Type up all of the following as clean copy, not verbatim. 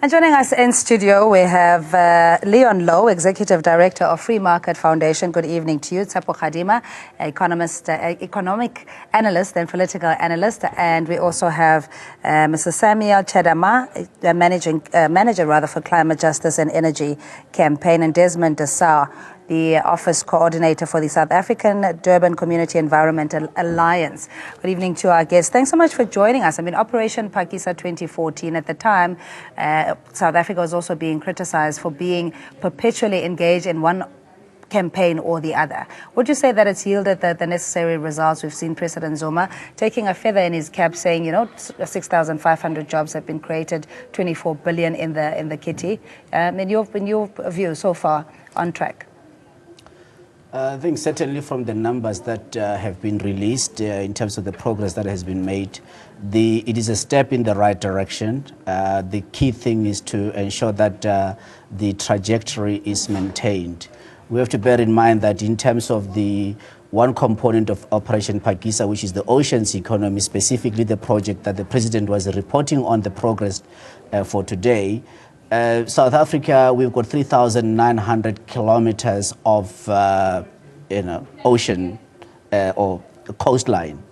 And joining us in studio, we have Leon Lowe, Executive Director of Free Market Foundation. Good evening to you. Tsapo Khadima, economist, economic analyst and political analyst. And we also have Mr. Samuel Chedama, manager for Climate Justice and Energy Campaign, and Desmond Desau, the Office Coordinator for the South African Durban Community Environmental Alliance. Good evening to our guests. Thanks so much for joining us. I mean, Operation Phakisa 2014, at the time, South Africa was also being criticized for being perpetually engaged in one campaign or the other. Would you say that it's yielded the necessary results? We've seen President Zuma taking a feather in his cap, saying, 6,500 jobs have been created, 24 billion in the kitty. In your view, so far, on track? I think certainly from the numbers that have been released in terms of the progress that has been made, it is a step in the right direction. The key thing is to ensure that the trajectory is maintained. We have to bear in mind that in terms of the one component of Operation Phakisa, which is the oceans economy, specifically the project that the President was reporting on the progress for today, South Africa, we've got 3,900 kilometers of ocean or coastline.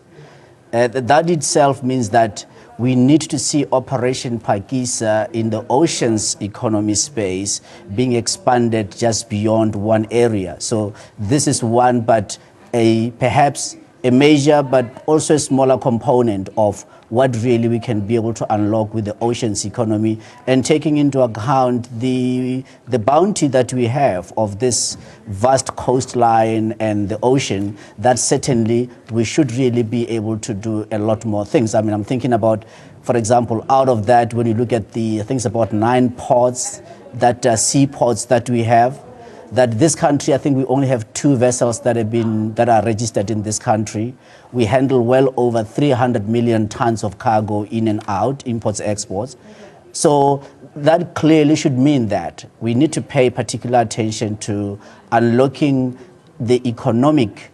That itself means that we need to see Operation Phakisa in the oceans economy space being expanded just beyond one area. So this is one, but perhaps a major, but also a smaller component of what really we can be able to unlock with the oceans economy, and taking into account the bounty that we have of this vast coastline and the ocean, that certainly we should really be able to do a lot more things. I mean, I'm thinking about, for example, out of that, when you look at the things about 9 ports, that seaports that we have, that this country, I think we only have 2 vessels that are registered in this country. We handle well over 300 million tons of cargo in and out, imports, exports. So that clearly should mean that we need to pay particular attention to unlocking the economic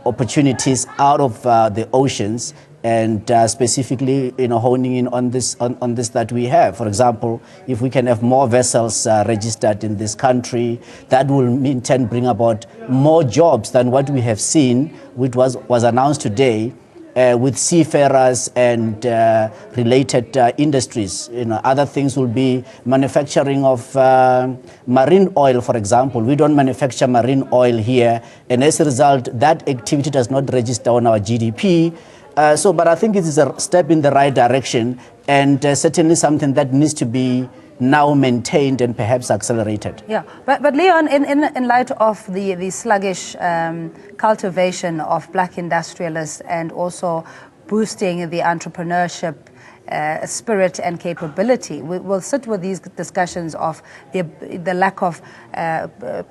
opportunities out of the oceans, and specifically, honing in on this that we have. For example, if we can have more vessels registered in this country, that will in turn bring about more jobs than what we have seen, which was announced today, with seafarers and related industries. Other things will be manufacturing of marine oil, for example. We don't manufacture marine oil here, and as a result, that activity does not register on our GDP. But I think it is a step in the right direction, and certainly something that needs to be now maintained and perhaps accelerated. Yeah, but Leon, in light of the sluggish cultivation of black industrialists, and also boosting the entrepreneurship spirit and capability, we'll sit with these discussions of the lack of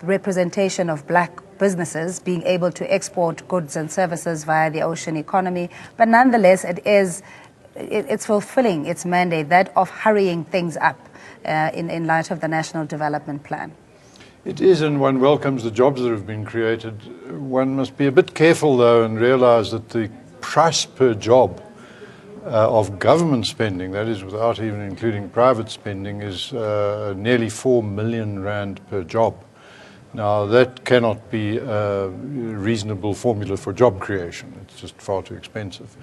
representation of black businesses being able to export goods and services via the ocean economy. But nonetheless, it's fulfilling its mandate, that of hurrying things up in light of the National Development Plan. It is, and one welcomes the jobs that have been created. One must be a bit careful, though, and realize that the price per job of government spending, that is without even including private spending, is nearly 4 million rand per job. Now, that cannot be a reasonable formula for job creation. It's just far too expensive.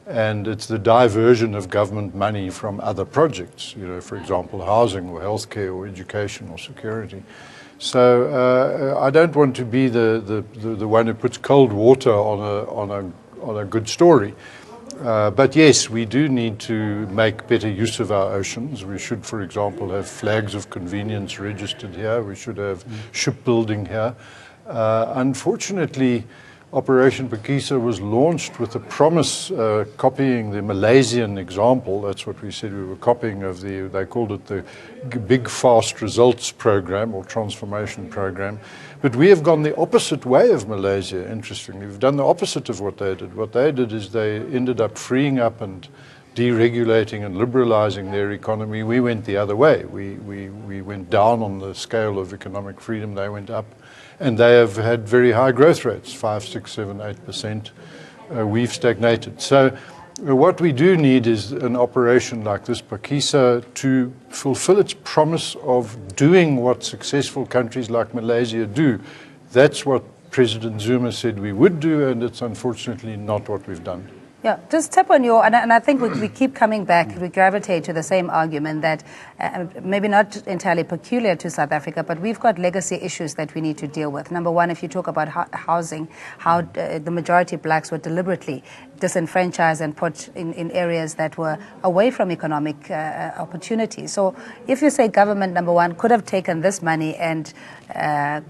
And it's the diversion of government money from other projects, for example, housing or healthcare or education or security. So I don't want to be the one who puts cold water on a good story. But yes, we do need to make better use of our oceans. We should, for example, have flags of convenience registered here. We should have shipbuilding here. Unfortunately, Operation Phakisa was launched with the promise, copying the Malaysian example. That's what we said we were copying they called it the Big Fast Results Program or Transformation Program. But we have gone the opposite way of Malaysia, interestingly. We've done the opposite of what they did. What they did is they ended up freeing up and deregulating and liberalizing their economy. We went the other way. We went down on the scale of economic freedom. They went up. And they have had very high growth rates, 5, 6, 7, 8%. We've stagnated. So What we do need is an operation like this, Pakisa, to fulfill its promise of doing what successful countries like Malaysia do. That's what President Zuma said we would do, and it's unfortunately not what we've done. Yeah, just tap on your, and I think we keep coming back, we gravitate to the same argument that maybe not entirely peculiar to South Africa, but we've got legacy issues that we need to deal with. Number one, if you talk about housing, how the majority of blacks were deliberately disenfranchised and put in areas that were away from economic opportunities. So if you say government, number one, could have taken this money and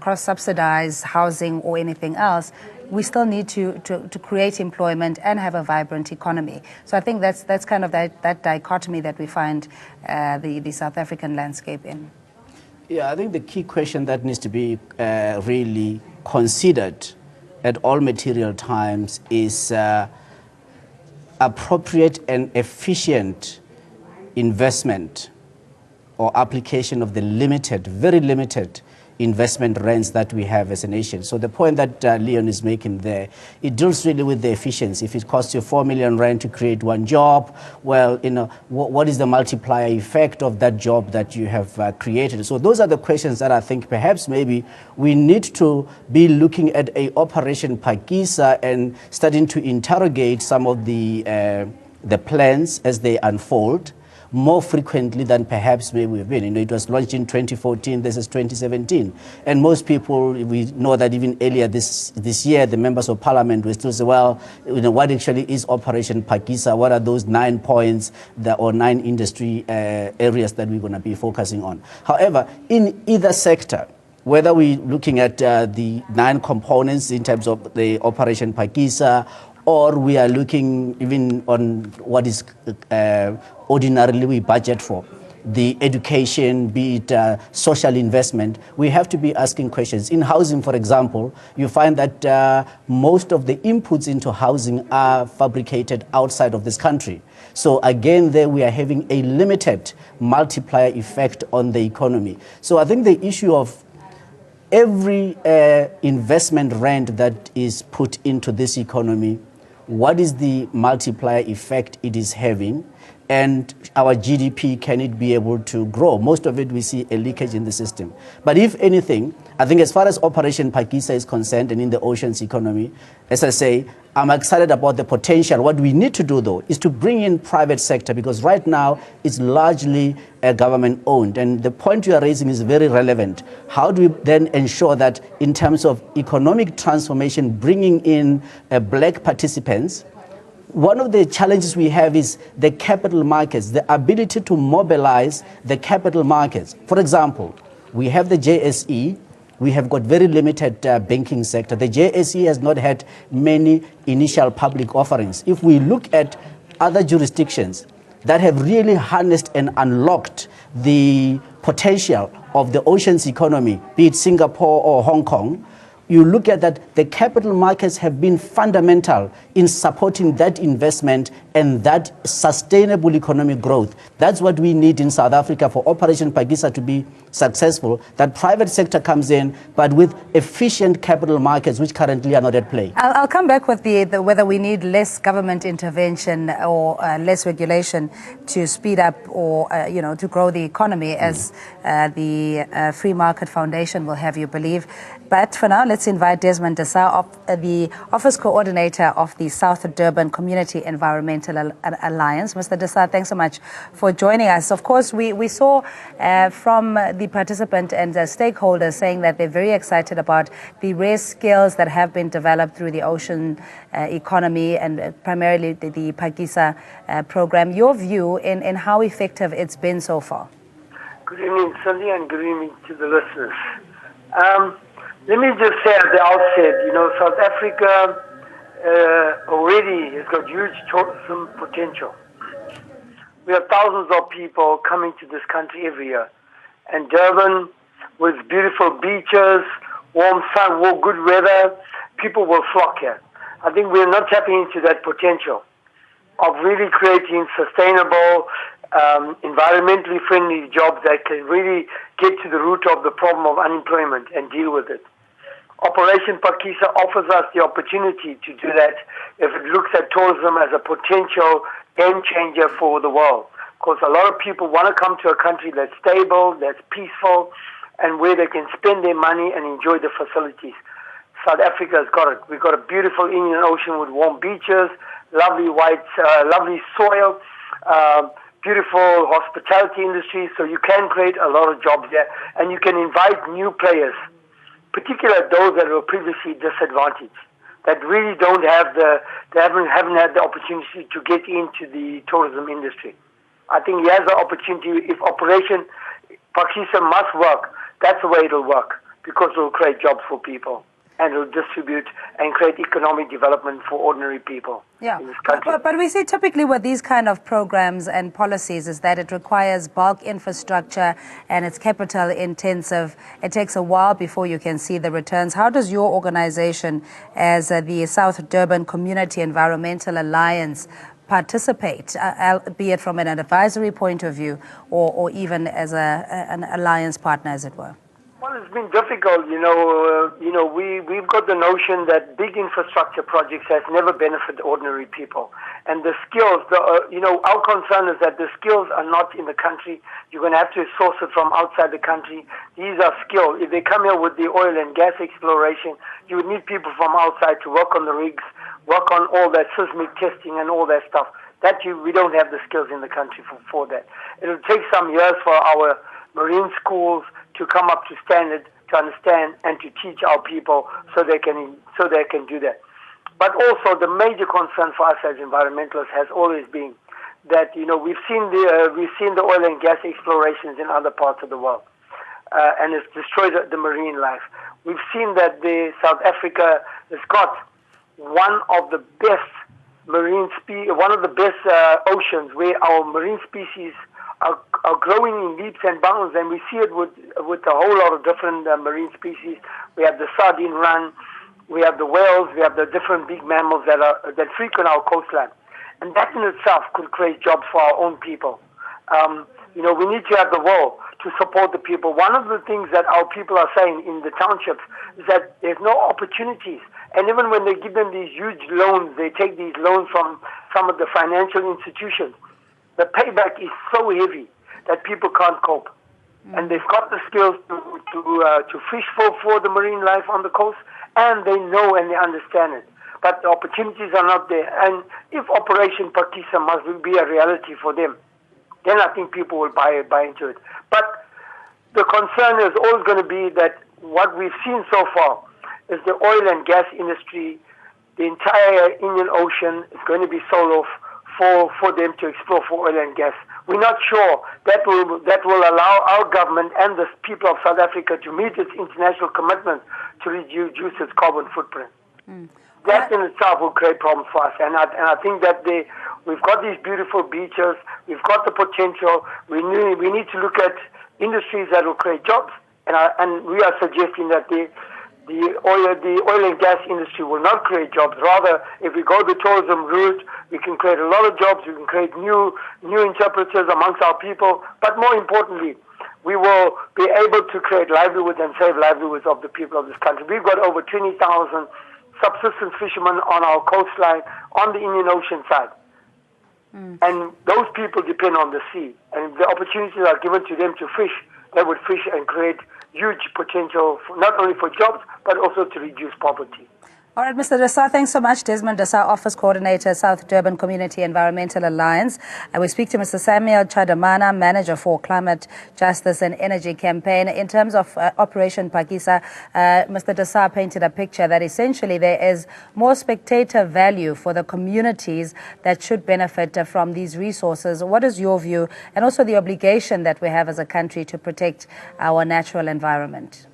cross-subsidize housing or anything else, we still need to create employment and have a vibrant economy. So I think that's kind of that dichotomy that we find the South African landscape in. Yeah, I think the key question that needs to be really considered at all material times is appropriate and efficient investment or application of the limited, very limited investment rents that we have as a nation. So the point that Leon is making there, it deals really with the efficiency. If it costs you 4 million rand to create one job, well, you know, what is the multiplier effect of that job that you have created? So those are the questions that I think perhaps maybe we need to be looking at a Operation Pakisa and starting to interrogate some of the plans as they unfold more frequently than perhaps maybe we've been. You know, it was launched in 2014, this is 2017. And most people, we know that even earlier this year, the members of parliament were still saying, well, you know, what actually is Operation Pakisa? What are those 9 points or 9 industry areas that we're going to be focusing on? However, in either sector, whether we're looking at the 9 components in terms of the Operation Pakisa, or we are looking even on what is ordinarily we budget for, the education, be it social investment, we have to be asking questions. In housing, for example, you find that most of the inputs into housing are fabricated outside of this country. So again, there we are having a limited multiplier effect on the economy. So I think the issue of every investment rand that is put into this economy, what is the multiplier effect it is having, and our GDP, can it be able to grow? Most of it, we see a leakage in the system. But if anything, I think as far as Operation Pakisa is concerned and in the oceans economy, as I say, I'm excited about the potential. What we need to do, though, is to bring in private sector, because right now it's largely government owned. And the point you are raising is very relevant. How do we then ensure that in terms of economic transformation, bringing in black participants? One of the challenges we have is the capital markets, the ability to mobilize the capital markets. For example, we have the JSE. We have got very limited banking sector. The JSE has not had many initial public offerings. If we look at other jurisdictions that have really harnessed and unlocked the potential of the oceans economy, be it Singapore or Hong Kong, you look at that, the capital markets have been fundamental in supporting that investment and that sustainable economic growth. That's what we need in South Africa for Operation Pakisa to be successful, that private sector comes in, but with efficient capital markets, which currently are not at play. I'll come back with the whether we need less government intervention or less regulation to speed up or, to grow the economy, as the Free Market Foundation will have you believe. But for now, let's invite Desmond Dessau, the Office Coordinator of the South Durban Community Environmental Alliance. Mr. Dessau, thanks so much for joining us. Of course, we saw from the participant and the stakeholders saying that they're very excited about the rare skills that have been developed through the ocean economy and primarily the Pakisa program. Your view in how effective it's been so far? Good evening, Cindy, and good evening to the listeners. Let me just say at the outset, South Africa already has got huge tourism potential. We have thousands of people coming to this country every year. And Durban, with beautiful beaches, warm sun, good weather, people will flock here. I think we're not tapping into that potential of really creating sustainable, environmentally friendly jobs that can really get to the root of the problem of unemployment and deal with it. Operation Pakisa offers us the opportunity to do that if it looks at tourism as a potential game changer for the world. Because a lot of people want to come to a country that's stable, that's peaceful, and where they can spend their money and enjoy the facilities. South Africa has got it. We've got a beautiful Indian Ocean with warm beaches, lovely lovely soil, beautiful hospitality industry, so you can create a lot of jobs there, and you can invite new players, particularly those that were previously disadvantaged, that really don't have they haven't had the opportunity to get into the tourism industry. I think he has the opportunity. If Operation Pakisa must work, that's the way it'll work, because it will create jobs for people and it will distribute and create economic development for ordinary people in this country. But we see typically with these kind of programs and policies is that it requires bulk infrastructure and it's capital intensive. It takes a while before you can see the returns. How does your organization, as the South Durban Community Environmental Alliance, participate, be it from an advisory point of view or even as an alliance partner, as it were? Well, it's been difficult. We've got the notion that big infrastructure projects has never benefited ordinary people. And the skills, our concern is that the skills are not in the country. You're going to have to source it from outside the country. These are skills. If they come here with the oil and gas exploration, you would need people from outside to work on the rigs, work on all that seismic testing and all that stuff. We don't have the skills in the country for that. It'll take some years for our marine schools to come up to standard, to understand and to teach our people so they can do that. But also the major concern for us as environmentalists has always been that we've seen the oil and gas explorations in other parts of the world, and it's destroyed the marine life. We've seen that South Africa has got one of the best oceans where our marine species are growing in leaps and bounds, and we see it with a whole lot of different marine species. We have the sardine run, we have the whales, we have the different big mammals that frequent our coastline, and that in itself could create jobs for our own people. We need to have the will to support the people. One of the things that our people are saying in the townships is that there's no opportunities. And even when they give them these huge loans, they take these loans from some of the financial institutions. The payback is so heavy that people can't cope. And they've got the skills to fish for the marine life on the coast, and they know and they understand it. But the opportunities are not there. And if Operation Pakisa must be a reality for them, then I think people will buy into it. But the concern is always going to be that what we've seen so far is the oil and gas industry, the entire Indian Ocean is going to be sold off for them to explore for oil and gas. We're not sure that will allow our government and the people of South Africa to meet its international commitment to reduce its carbon footprint. That in itself will create problems for us. And I think that we've got these beautiful beaches, we've got the potential. We need to look at industries that will create jobs. And we are suggesting that the oil and gas industry will not create jobs. Rather, if we go the tourism route, we can create a lot of jobs. We can create new interpreters amongst our people. But more importantly, we will be able to create livelihoods and save livelihoods of the people of this country. We've got over 20,000 subsistence fishermen on our coastline on the Indian Ocean side. And those people depend on the sea. And if the opportunities are given to them to fish, they would fish and create huge potential, not only for jobs, but also to reduce poverty. All right, Mr. Dasa, thanks so much. Desmond Dasa, Office Coordinator, South Durban Community Environmental Alliance. We speak to Mr. Samuel Chadamana, Manager for Climate Justice and Energy Campaign. In terms of Operation Pakisa, Mr. Dasa painted a picture that essentially there is more spectator value for the communities that should benefit from these resources. What is your view, and also the obligation that we have as a country to protect our natural environment?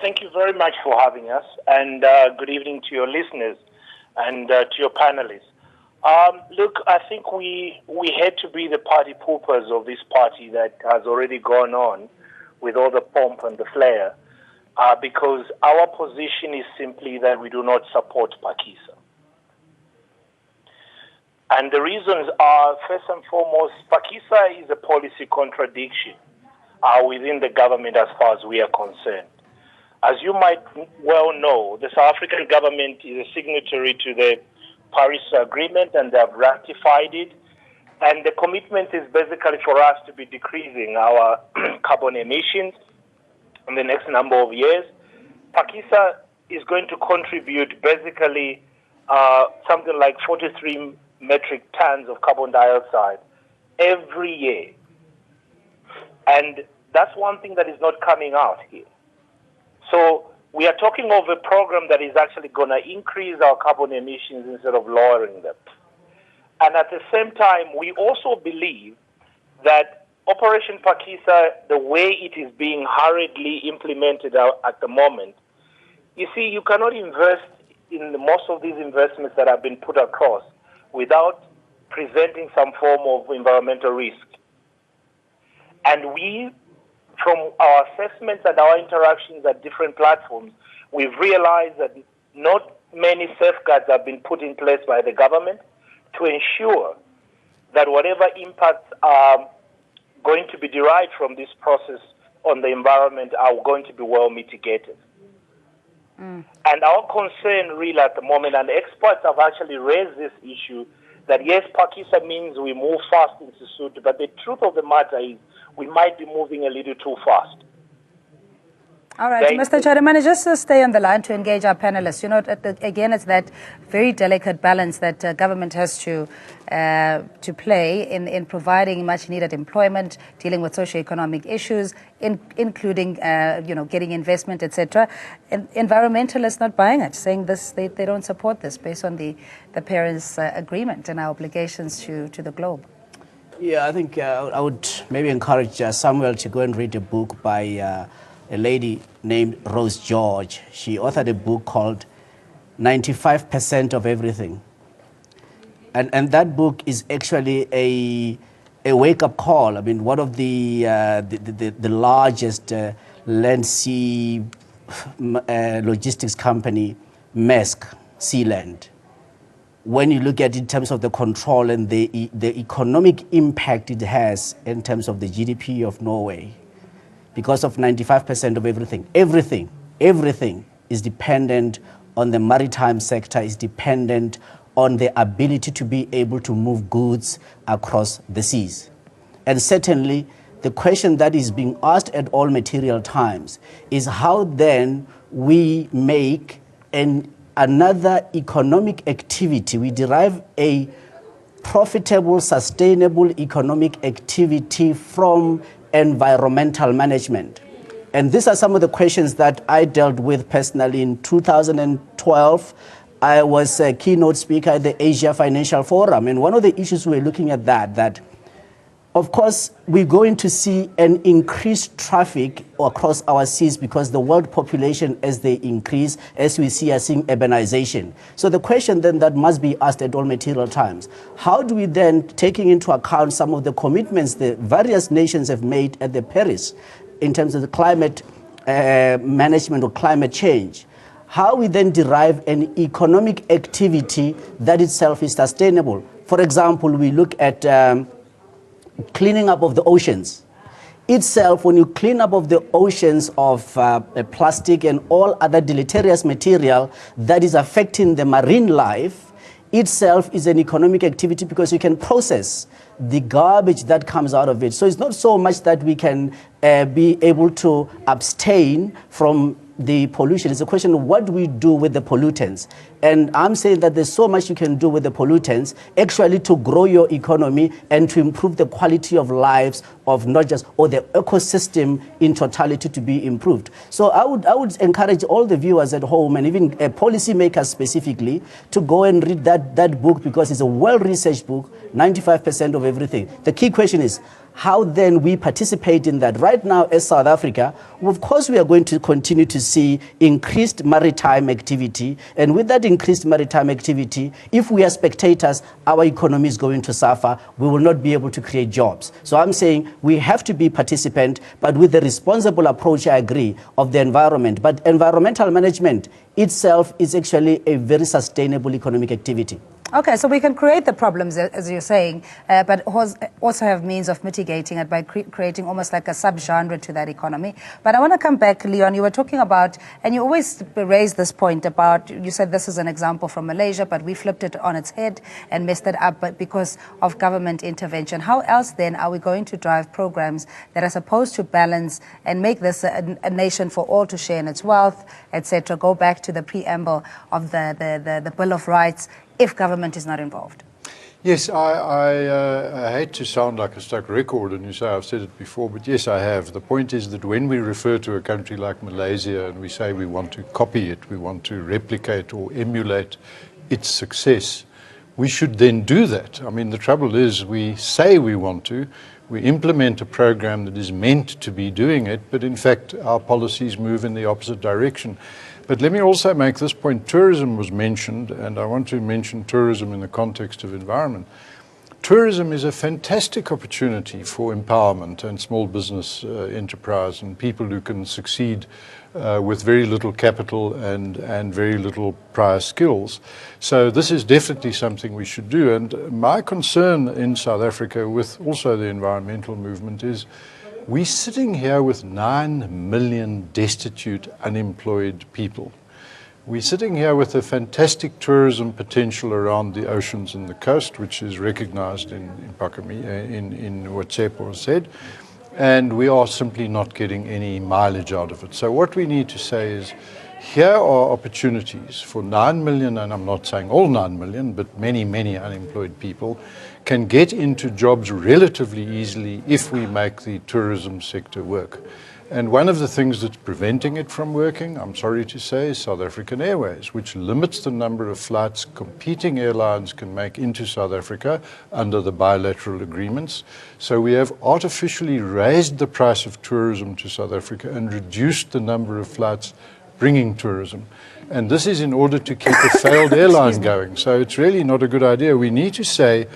Thank you very much for having us, and good evening to your listeners and to your panelists. Look, I think we had to be the party poopers of this party that has already gone on with all the pomp and the flair, because our position is simply that we do not support Pakisa. And the reasons are, first and foremost, Pakisa is a policy contradiction within the government as far as we are concerned. As you might well know, the South African government is a signatory to the Paris Agreement, and they have ratified it. And the commitment is basically for us to be decreasing our carbon emissions in the next number of years. Pakistan is going to contribute basically something like 43 metric tons of carbon dioxide every year. And that's one thing that is not coming out here. So we are talking of a program that is actually going to increase our carbon emissions instead of lowering them. And at the same time, we also believe that Operation Pakistan, the way it is being hurriedly implemented at the moment, you see, you cannot invest in most of these investments that have been put across without presenting some form of environmental risk. And we, from our assessments and our interactions at different platforms, we've realized that not many safeguards have been put in place by the government to ensure that whatever impacts are going to be derived from this process on the environment are going to be well mitigated. And our concern really at the moment, and experts have actually raised this issue, that yes, Pakistan means we move fast in pursuit, but the truth of the matter is we might be moving a little too fast. All right, Mr. Chairman, just to stay on the line to engage our panelists. You know, again, it's that very delicate balance that government has to play in providing much-needed employment, dealing with socio-economic issues, including, getting investment, etc. And environmentalists not buying it, saying this, they don't support this based on the Paris Agreement and our obligations to the globe. Yeah, I think I would maybe encourage Samuel to go and read a book by a lady named Rose George. She authored a book called 95% of Everything. And that book is actually a wake-up call. I mean, one of the largest land sea logistics company, Maersk, Sealand, when you look at it in terms of the control and the economic impact it has in terms of the GDP of Norway, because of 95% of everything is dependent on the maritime sector, is dependent on the ability to be able to move goods across the seas. And certainly, the question that is being asked at all material times is how then we make another economic activity, we derive a profitable, sustainable economic activity from environmental management. And these are some of the questions that I dealt with personally in 2012. I was a keynote speaker at the Asia Financial Forum. And one of the issues we're looking at that of course, we're going to see an increased traffic across our seas because the world population, as they increase, as we see, are seeing urbanization. So the question then that must be asked at all material times, how do we then, taking into account some of the commitments the various nations have made at the Paris in terms of the climate management or climate change, how we then derive an economic activity that itself is sustainable? For example, we look at cleaning up of the oceans. Itself, when you clean up of the oceans of plastic and all other deleterious material that is affecting the marine life, itself is an economic activity because you can process the garbage that comes out of it. So it's not so much that we can be able to abstain from the pollution. It's a question of what do we do with the pollutants. And I'm saying that there's so much you can do with the pollutants actually to grow your economy and to improve the quality of lives of not just, or the ecosystem in totality to be improved. So I would encourage all the viewers at home and even policymakers specifically to go and read that book because it's a well-researched book, 95% of everything. The key question is, how then we participate in that. Right now, as South Africa, of course, we are going to continue to see increased maritime activity. And with that increased maritime activity, if we are spectators, our economy is going to suffer. We will not be able to create jobs. So I'm saying we have to be participant, but with the responsible approach, I agree, of the environment. But environmental management itself is actually a very sustainable economic activity. Okay, so we can create the problems, as you're saying, but also have means of mitigating it by creating almost like a subgenre to that economy. But I want to come back, Leon. You were talking about, and you always raise this point about, you said this is an example from Malaysia, but we flipped it on its head and messed it up but because of government intervention. How else then are we going to drive programs that are supposed to balance and make this a nation for all to share in its wealth, etc.? Go back to the preamble of the Bill of Rights, if government is not involved. Yes, I hate to sound like a stuck record and you say I've said it before, but yes, I have. The point is that when we refer to a country like Malaysia and we say we want to copy it, we want to replicate or emulate its success, we should then do that. I mean, the trouble is we say we want to, we implement a program that is meant to be doing it, but in fact our policies move in the opposite direction. But let me also make this point. Tourism was mentioned, and I want to mention tourism in the context of environment. Tourism is a fantastic opportunity for empowerment and small business enterprise and people who can succeed with very little capital and very little prior skills. So this is definitely something we should do. And my concern in South Africa with also the environmental movement is we're sitting here with 9 million destitute, unemployed people. We're sitting here with a fantastic tourism potential around the oceans and the coast, which is recognized in what Tsepo said, and we are simply not getting any mileage out of it. So what we need to say is, here are opportunities for 9 million, and I'm not saying all 9 million, but many, many unemployed people can get into jobs relatively easily if we make the tourism sector work. And one of the things that's preventing it from working, I'm sorry to say, is South African Airways, which limits the number of flights competing airlines can make into South Africa under the bilateral agreements. So we have artificially raised the price of tourism to South Africa and reduced the number of flights bringing tourism. And this is in order to keep a failed airline going. So it's really not a good idea. We need to say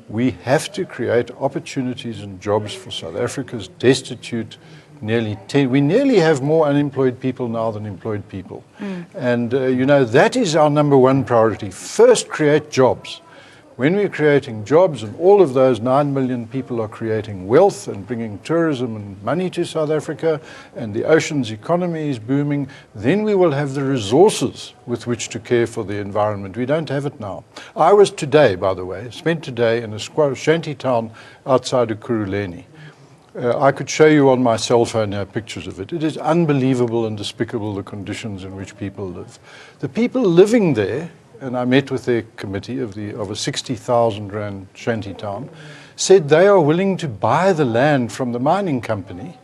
we have to create opportunities and jobs for South Africa's destitute we nearly have more unemployed people now than employed people. And, that is our number one priority. First, create jobs. When we're creating jobs and all of those 9 million people are creating wealth and bringing tourism and money to South Africa and the ocean's economy is booming, then we will have the resources with which to care for the environment. We don't have it now. I was today, by the way, spent today in a shanty town outside of Kuruleni. I could show you on my cell phone now pictures of it. It is unbelievable and despicable the conditions in which people live. The people living there, and I met with their committee of a 60,000 rand shanty town, said they are willing to buy the land from the mining company,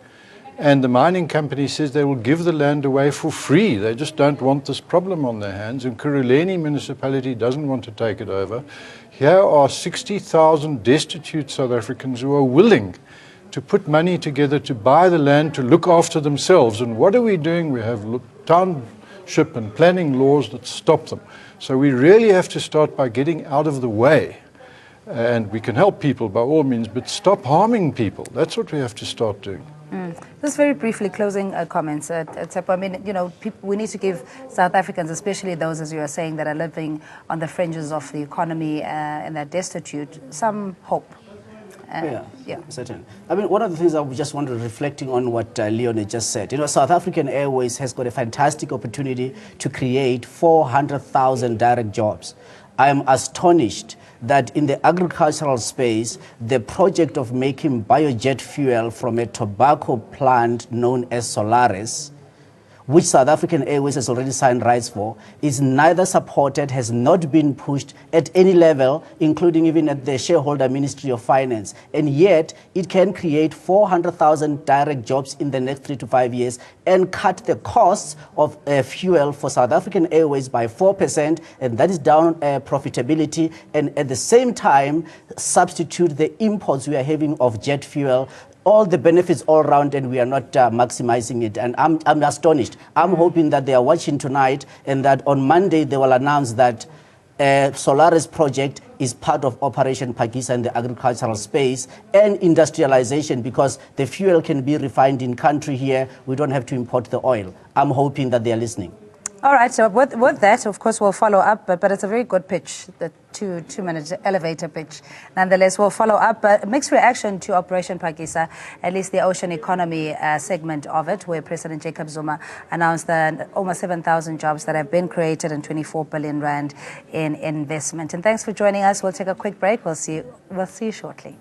and the mining company says they will give the land away for free. They just don't want this problem on their hands, and Kuruleni municipality doesn't want to take it over. Here are 60,000 destitute South Africans who are willing to put money together to buy the land to look after themselves. And what are we doing? We have township and planning laws that stop them. So we really have to start by getting out of the way. And we can help people by all means, but stop harming people. That's what we have to start doing. Just very briefly, closing comments. Tsepo, I mean, we need to give South Africans, especially those, as you are saying, that are living on the fringes of the economy and are destitute, some hope. Yeah, certainly. I mean, one of the things I just wanted reflecting on what Leon had just said. South African Airways has got a fantastic opportunity to create 400,000 direct jobs. I am astonished that in the agricultural space, the project of making biojet fuel from a tobacco plant known as Solaris, which South African Airways has already signed rights for, is neither supported, has not been pushed at any level, including even at the shareholder Ministry of Finance. And yet, it can create 400,000 direct jobs in the next 3 to 5 years and cut the costs of fuel for South African Airways by 4%, and that is down profitability, and at the same time, substitute the imports we are having of jet fuel, all the benefits all around, and we are not maximizing it. And I'm astonished. I'm hoping that they are watching tonight and that on Monday they will announce that Solaris project is part of Operation Pakistan in the agricultural space and industrialization, because the fuel can be refined in country here. We don't have to import the oil. I'm hoping that they are listening. All right, so with that, of course, we'll follow up, but it's a very good pitch, the two-minute elevator pitch. Nonetheless, we'll follow up. Mixed reaction to Operation Pakisa, at least the ocean economy segment of it, where President Jacob Zuma announced that almost 7,000 jobs that have been created and 24 billion rand in investment. And thanks for joining us. We'll take a quick break. We'll see you shortly.